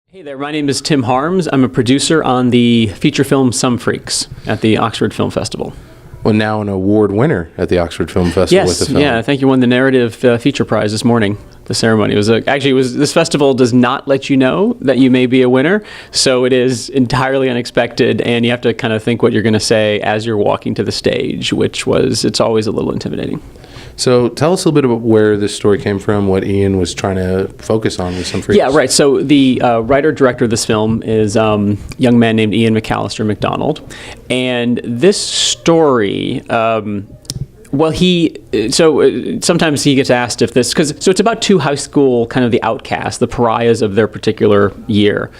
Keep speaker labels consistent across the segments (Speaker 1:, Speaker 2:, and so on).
Speaker 1: Hey there, my name is Tim Harms. I'm a producer on the feature film Some Freaks at the Oxford Film Festival.
Speaker 2: Well, now an award winner at the Oxford Film Festival with the film.
Speaker 1: Yeah, I think you won the narrative feature prize this morning. The ceremony was this festival does not let you know that you may be a winner, so it is entirely unexpected, and you have to kind of think what you're going to say as you're walking to the stage, it's always a little intimidating.
Speaker 2: So tell us a little bit about where this story came from, what Ian was trying to focus on with Some Freaks.
Speaker 1: Yeah, right. So the writer-director of this film is a young man named Ian McAllister McDonald. And this story, sometimes he gets asked if this, so it's about two high school, kind of the outcasts, the pariahs of their particular year.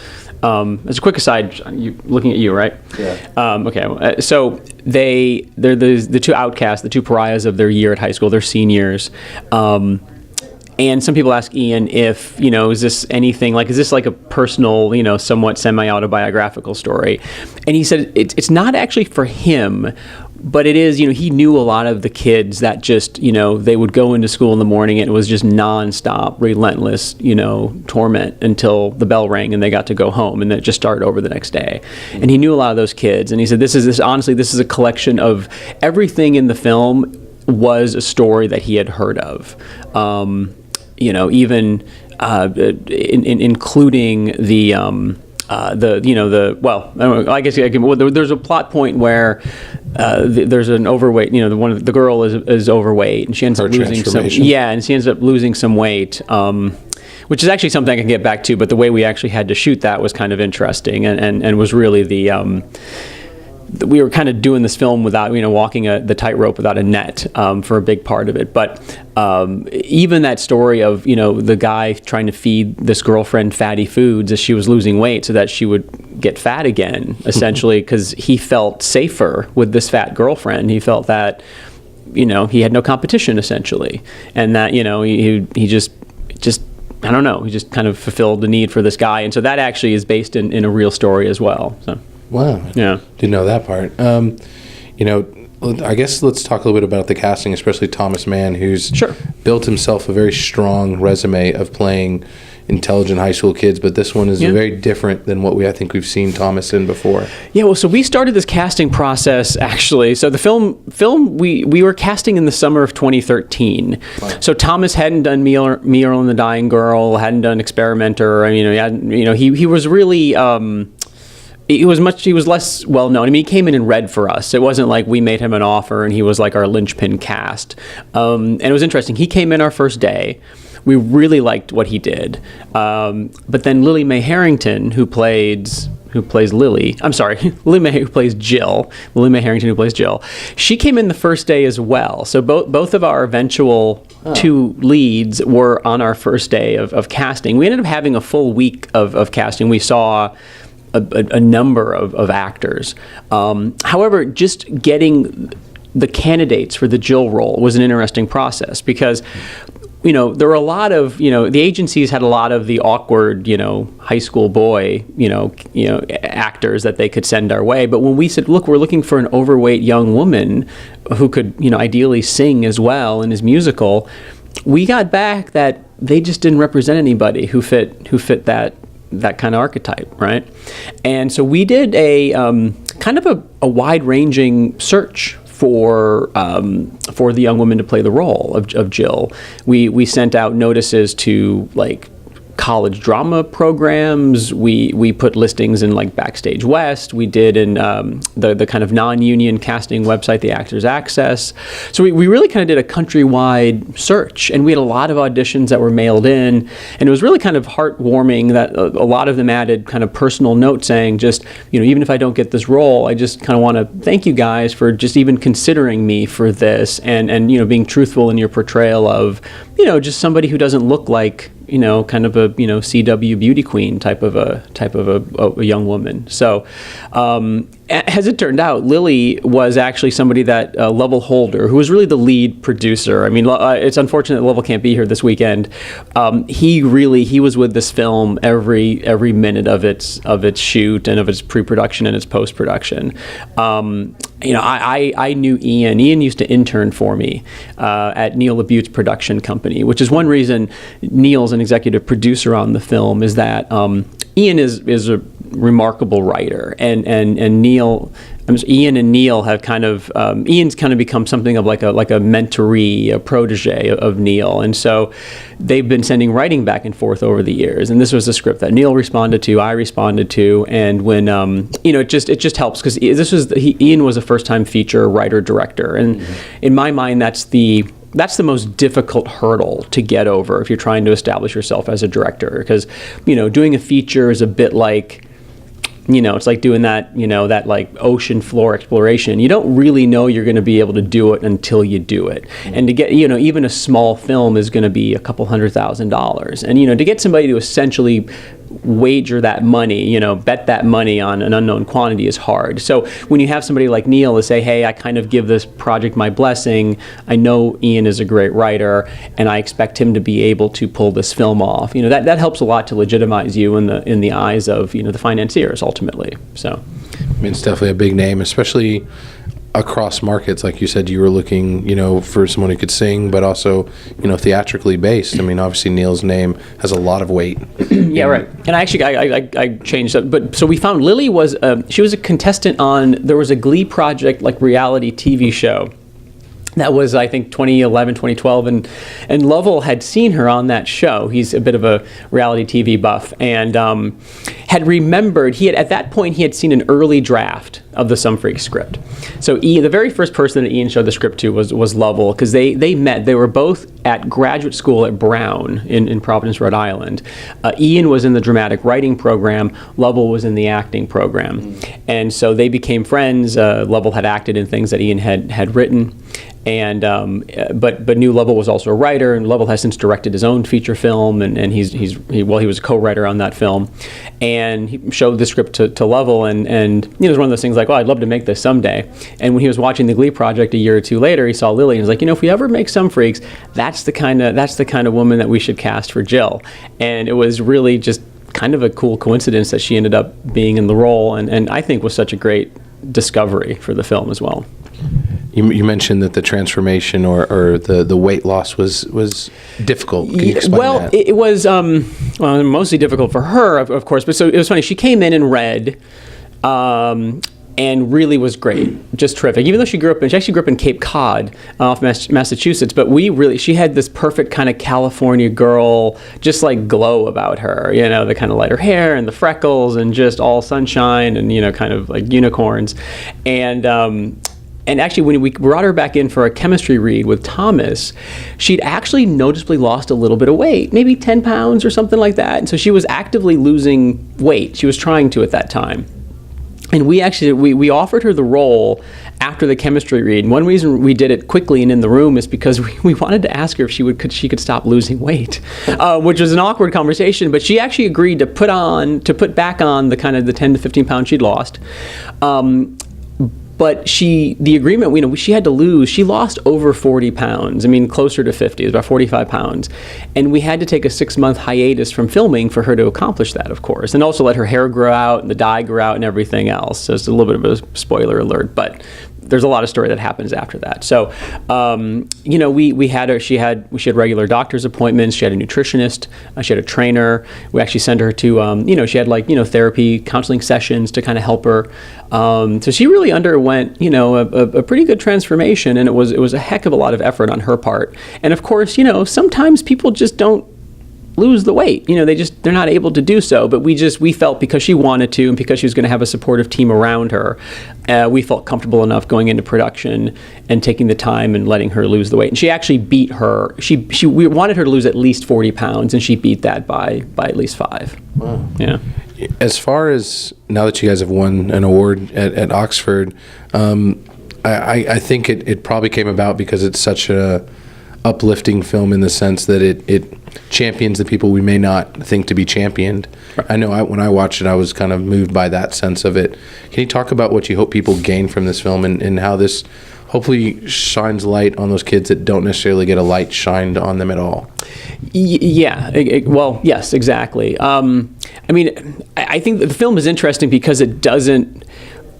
Speaker 1: As a quick aside, looking at you, right?
Speaker 2: Yeah.
Speaker 1: Okay. So they're the two outcasts, the two pariahs of their year at high school. They're seniors. And some people ask Ian if, is this anything like, is this like a personal, somewhat semi-autobiographical story? And he said it's not actually for him, but it is, he knew a lot of the kids that just, they would go into school in the morning and it was just nonstop, relentless, torment until the bell rang and they got to go home, and then it just started over the next day. And he knew a lot of those kids. And he said, this is a collection of everything in the film was a story that he had heard of. Even including there's a plot point where there's an overweight, the girl is overweight and she ends up losing some weight, which is actually something I can get back to, but the way we actually had to shoot that was kind of interesting and was really we were kind of doing this film without, walking the tightrope without a net for a big part of it. But even that story of, the guy trying to feed this girlfriend fatty foods as she was losing weight so that she would get fat again, essentially, because he felt safer with this fat girlfriend. He felt that, he had no competition, essentially. And that, he just I don't know, he just kind of fulfilled the need for this guy. And so that actually is based in a real story as well. So.
Speaker 2: Wow. Yeah. Didn't know that part. I guess let's talk a little bit about the casting, especially Thomas Mann, who's built himself a very strong resume of playing intelligent high school kids, but this one is very different than what I think we've seen Thomas in before. Yeah,
Speaker 1: well, so we started this casting process, actually. So the film we were casting in the summer of 2013. Wow. So Thomas hadn't done Me Earl and the Dying Girl, hadn't done Experimenter. I mean, he was really... He was less well known. I mean, he came in and read for us. It wasn't like we made him an offer and he was like our linchpin cast. And it was interesting. He came in our first day. We really liked what he did. But then Lily Mae Harrington, who plays Lily. I'm sorry, Lily Mae, who plays Jill. Lily Mae Harrington, who plays Jill. She came in the first day as well. So both of our eventual two leads were on our first day of casting. We ended up having a full week of casting. We saw a number of actors. However, just getting the candidates for the Jill role was an interesting process because, there were a lot of, the agencies had a lot of the awkward, high school boy, actors that they could send our way. But when we said, look, we're looking for an overweight young woman who could, ideally sing as well and is musical, we got back that they just didn't represent anybody who fit that kind of archetype, right? And so we did a kind of a wide-ranging search for the young woman to play the role of Jill. We sent out notices to like college drama programs. We put listings in like Backstage West. We did in the kind of non-union casting website, the Actors Access. So we really kind of did a countrywide search, and we had a lot of auditions that were mailed in, and it was really kind of heartwarming that a lot of them added kind of personal notes saying just, even if I don't get this role, I just kind of want to thank you guys for just even considering me for this, and being truthful in your portrayal of, just somebody who doesn't look like, kind of a, CW beauty queen type of a young woman. So, as it turned out, Lily was actually somebody that Lovell Holder, who was really the lead producer. I mean, it's unfortunate that Lovell can't be here this weekend. He was with this film every minute of its shoot and of its pre-production and its post-production. I knew Ian. Ian used to intern for me at Neil LaBute's production company, which is one reason Neil's an executive producer on the film, is that Ian is a remarkable writer, and Neil. Ian and Neil have kind of Ian's kind of become something of like a mentoree, a protege of Neil, and so they've been sending writing back and forth over the years. And this was a script that Neil responded to, I responded to, and when it just helps because Ian was a first-time feature writer director, and in my mind that's the most difficult hurdle to get over if you're trying to establish yourself as a director, because doing a feature is a bit like, it's like doing that, that like ocean floor exploration. You don't really know you're going to be able to do it until you do it. And to get, even a small film is going to be a couple $100,000. And, to get somebody to essentially wager that money, bet that money on an unknown quantity is hard. So when you have somebody like Neil to say, hey, I kind of give this project my blessing, I know Ian is a great writer, and I expect him to be able to pull this film off, that helps a lot to legitimize you in the eyes of, the financiers ultimately. So,
Speaker 2: I mean, it's definitely a big name, especially across markets. Like you said, you were looking, for someone who could sing, but also, theatrically based. I mean, obviously Neil's name has a lot of weight.
Speaker 1: Yeah, right. And actually, I changed that. But so we found Lily she was a contestant there was a Glee project, like reality TV show. That was, I think, 2011, 2012, and Lovell had seen her on that show. He's a bit of a reality TV buff, and had remembered, at that point, he had seen an early draft of the Some Freak script. So the very first person that Ian showed the script to was Lovell, because they met. They were both at graduate school at Brown in Providence, Rhode Island. Ian was in the dramatic writing program. Lovell was in the acting program. And so they became friends. Lovell had acted in things that Ian had written. And but knew Lovell was also a writer, and Lovell has since directed his own feature film, and he was a co-writer on that film, and he showed the script to Lovell, and it was one of those things like, oh, I'd love to make this someday. And when he was watching the Glee project a year or two later, he saw Lily, and he was like, if we ever make Some Freaks, that's the kind of woman that we should cast for Jill. And it was really just kind of a cool coincidence that she ended up being in the role, and I think was such a great discovery for the film as well.
Speaker 2: You mentioned that the transformation or the weight loss was difficult. Can you explain that?
Speaker 1: It was mostly difficult for her, of course. But so it was funny. She came in and read, and really was great, just terrific. Even though she actually grew up in Cape Cod, off Massachusetts. But she had this perfect kind of California girl, just like glow about her. The kind of lighter hair and the freckles and just all sunshine and kind of like unicorns, And actually, when we brought her back in for a chemistry read with Thomas, she'd actually noticeably lost a little bit of weight, maybe 10 pounds or something like that. And so she was actively losing weight. She was trying to at that time. And we offered her the role after the chemistry read. And one reason we did it quickly and in the room is because we wanted to ask her if she could stop losing weight, which was an awkward conversation. But she actually agreed to put back on the kind of the 10 to 15 pounds she'd lost. But the agreement, she had to lose, she lost over 40 pounds. I mean, closer to 50, it was about 45 pounds. And we had to take a 6-month hiatus from filming for her to accomplish that, of course. And also let her hair grow out and the dye grow out and everything else. So it's a little bit of a spoiler alert, but there's a lot of story that happens after that. So, we had her, she had regular doctor's appointments, she had a nutritionist, she had a trainer. We actually sent her to, she had therapy, counseling sessions to kind of help her. So she really underwent, a pretty good transformation, and it was a heck of a lot of effort on her part. And of course, sometimes people just don't lose the weight. They're not able to do so. But we felt because she wanted to, and because she was going to have a supportive team around her, we felt comfortable enough going into production and taking the time and letting her lose the weight. And she actually beat her. We wanted her to lose at least 40 pounds, and she beat that by at least 5.
Speaker 2: Wow.
Speaker 1: Yeah.
Speaker 2: As far as now that you guys have won an award at Oxford, I think it probably came about because it's such a uplifting film in the sense that it champions the people we may not think to be championed. Right. I know when I watched it, I was kind of moved by that sense of it. Can you talk about what you hope people gain from this film and how this hopefully shines light on those kids that don't necessarily get a light shined on them at all?
Speaker 1: Well, yes, exactly. I think that the film is interesting because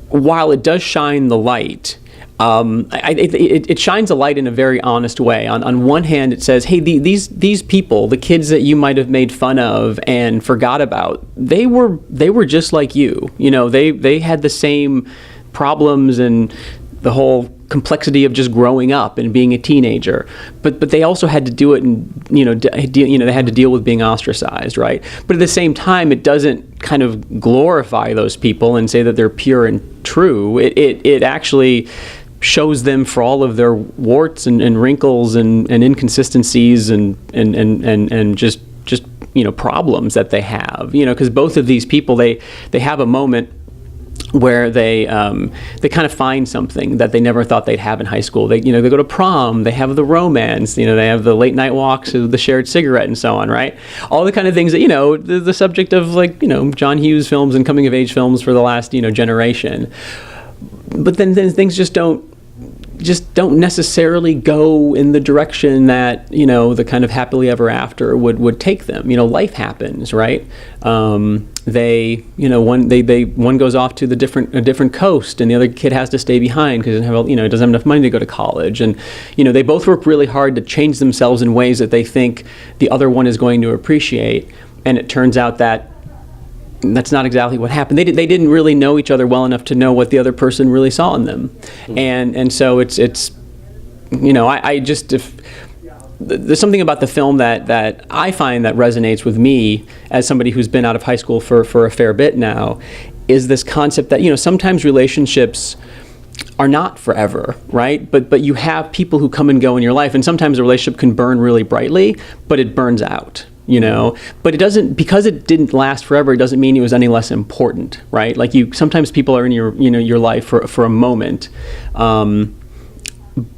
Speaker 1: while it does shine the light, it shines a light in a very honest way. On one hand, it says, hey, these people, the kids that you might have made fun of and forgot about, they were just like you. You know, they had the same problems and the whole complexity of just growing up and being a teenager, but they also had to do it, and they had to deal with being ostracized, right? But at the same time, it doesn't kind of glorify those people and say that they're pure and true. It actually shows them for all of their warts and wrinkles and inconsistencies and just problems that they have, because both of these people, they have a moment where they kind of find something that they never thought they'd have in high school. They go to prom, they have the romance, they have the late night walks, the shared cigarette, and so on, right? All the kind of things that the subject of John Hughes films and coming of age films for the last generation. But then things just don't necessarily go in the direction that the kind of happily ever after would take them. Life happens, right? One goes off to a different coast, and the other kid has to stay behind because doesn't have enough money to go to college, and they both work really hard to change themselves in ways that they think the other one is going to appreciate, and it turns out that that's not exactly what happened. They didn't really know each other well enough to know what the other person really saw in them, and so it's there's something about the film that I find that resonates with me as somebody who's been out of high school for a fair bit now, is this concept that sometimes relationships are not forever, right? But you have people who come and go in your life, and sometimes a relationship can burn really brightly, but it burns out. But it doesn't, because it didn't last forever, it doesn't mean it was any less important, right? Like sometimes people are in your life for a moment,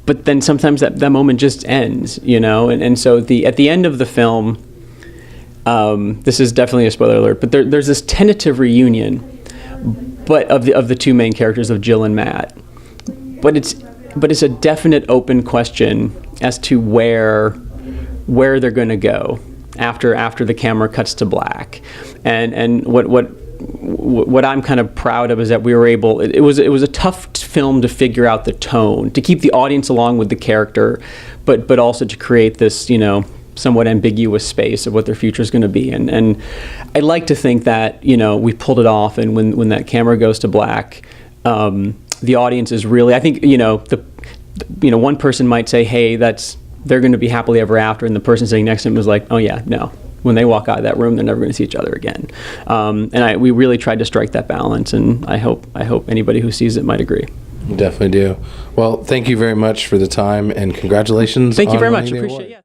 Speaker 1: but then sometimes that moment just ends, and so at the end of the film, this is definitely a spoiler alert, but there's this tentative reunion, but of the two main characters, of Jill and Matt, but it's a definite open question as to where they're going to go after the camera cuts to black, and what I'm kind of proud of is that we were able. It was a tough film to figure out the tone, to keep the audience along with the character, but also to create this somewhat ambiguous space of what their future is going to be, and I like to think that we pulled it off, and when that camera goes to black, the audience is really, I think one person might say, hey, they're going to be happily ever after, and the person sitting next to him was like, oh yeah, no. When they walk out of that room, they're never going to see each other again. And we really tried to strike that balance, and I hope anybody who sees it might agree.
Speaker 2: Definitely do. Well, thank you very much for the time, and congratulations.
Speaker 1: Thank you very much. Appreciate it.